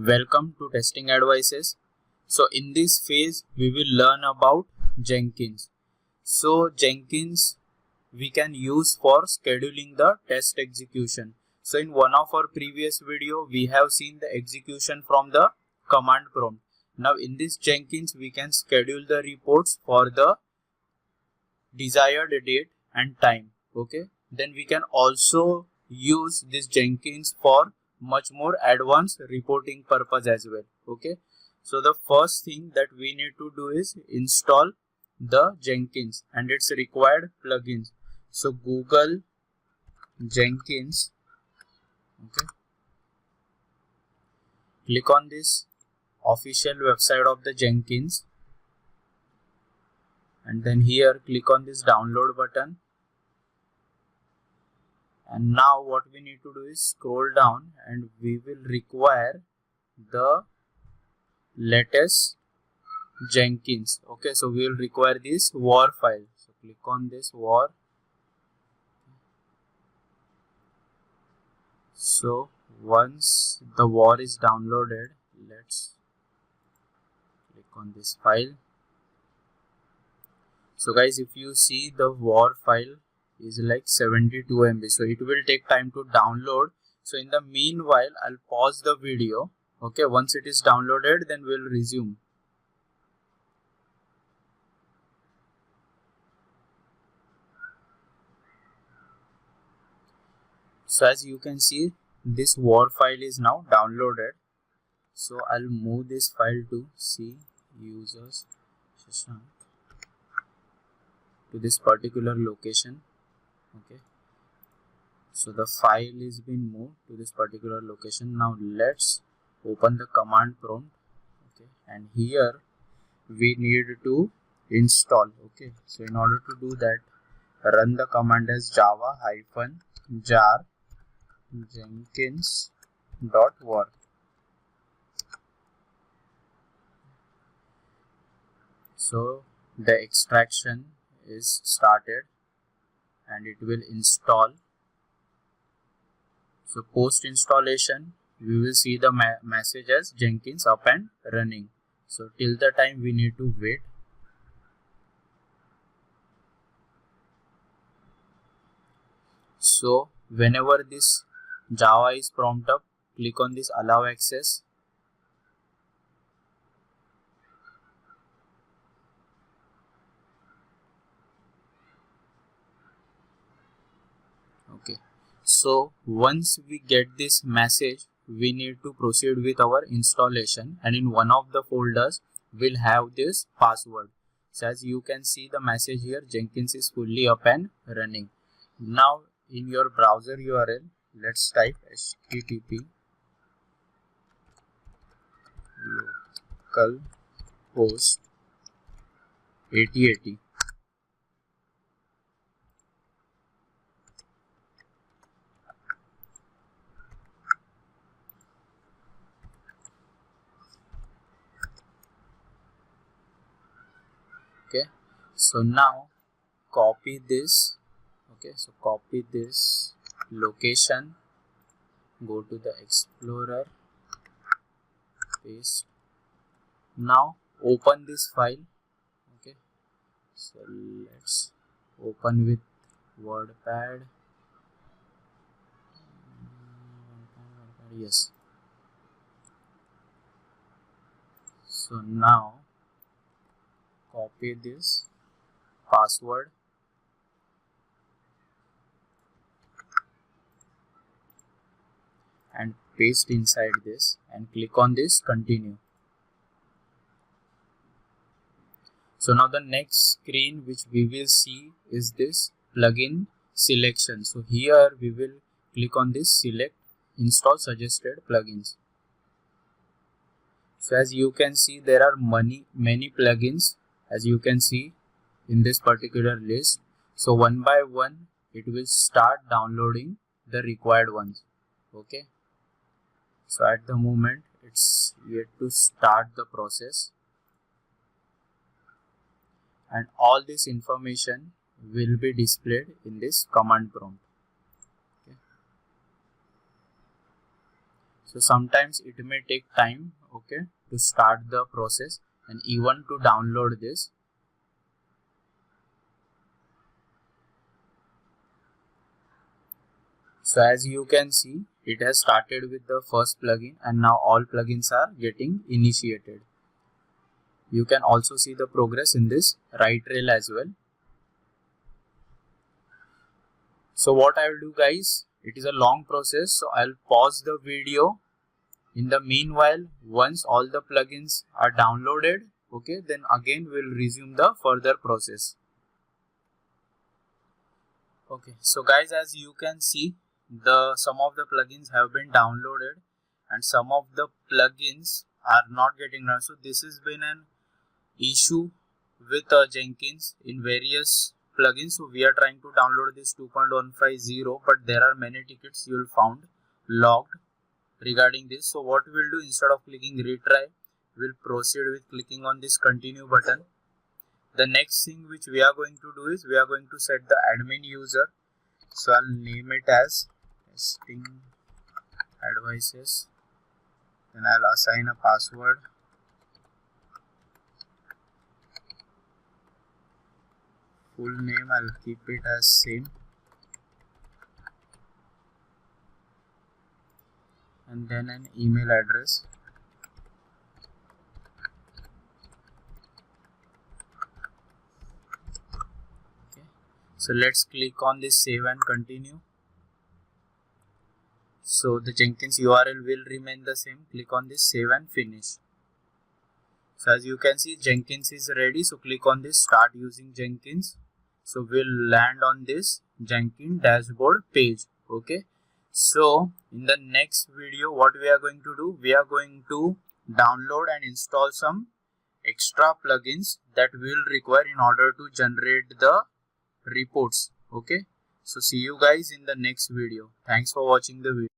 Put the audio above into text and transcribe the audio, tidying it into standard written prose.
Welcome to Testing Advices. So in this phase we will learn about Jenkins. So Jenkins we can use for scheduling the test execution. So in one of our previous video we have seen the execution from the command prompt. Now in this Jenkins we can schedule the reports for the desired date and time. Okay, then we can also use this Jenkins for much more advanced reporting purpose as well. Okay, so the first thing that we need to do is install the Jenkins and its required plugins. So Google Jenkins. Okay, click on this official website of the Jenkins, and then here click on this download button. And now what we need to do is scroll down and we will require the latest Jenkins. Okay, so we will require this war file. So click on this war. So once the war is downloaded, let's click on this file. So guys, if you see, the war file is like 72 MB, so it will take time to download. So in the meanwhile I'll pause the video. Okay, once it is downloaded then we'll resume. So as you can see, this war file is now downloaded. So I'll move this file to C users Shashank to this particular location. Okay, so the file is been moved to this particular location. Now let's open the command prompt. Okay, and here we need to install. Okay, so in order to do that, run the command as java-jar jenkins.war. So the extraction is started and it will install. So post installation we will see the message as Jenkins up and running. So till the time we need to wait. So whenever this Java is prompt up, click on this allow access. Okay, so once we get this message, we need to proceed with our installation, and in one of the folders we'll have this password. So as you can see the message here, Jenkins is fully up and running. Now in your browser URL, let's type http localhost 8080. Okay, so now copy this. Okay, so copy this location, go to the Explorer, paste. Now open this file. Okay, so let's open with WordPad. Yes. So now copy this password and paste inside this and click on this continue. So now the next screen which we will see is this plugin selection. So here we will click on this select install suggested plugins. So as you can see, there are many plugins as you can see in this particular list. So one by one it will start downloading the required ones. Okay, so at the moment it's yet to start the process, and all this information will be displayed in this command prompt. Okay. So sometimes it may take time, okay, to start the process and even to download this. So as you can see, it has started with the first plugin and now all plugins are getting initiated. You can also see the progress in this right rail as well. So what I will do, guys, it is a long process, so I'll pause the video. In the meanwhile, once all the plugins are downloaded, okay, then again we'll resume the further process. Okay, so guys, as you can see, some of the plugins have been downloaded and some of the plugins are not getting run. So this has been an issue with Jenkins in various plugins. So we are trying to download this 2.150, but there are many tickets you will found logged regarding this. So what we will do, instead of clicking retry, we'll proceed with clicking on this continue button. The next thing which we are going to do is we are going to set the admin user. So I'll name it as testing advices. Then I'll assign a password. Full name I'll keep it as same. And then an email address. Okay. So let's click on this save and continue. So the Jenkins URL will remain the same. Click on this save and finish. So as you can see, Jenkins is ready. So click on this start using Jenkins. So we'll land on this Jenkins dashboard page. Okay. So in the next video, what we are going to do, we are going to download and install some extra plugins that we'll require in order to generate the reports. Okay. So see you guys in the next video. Thanks for watching the video.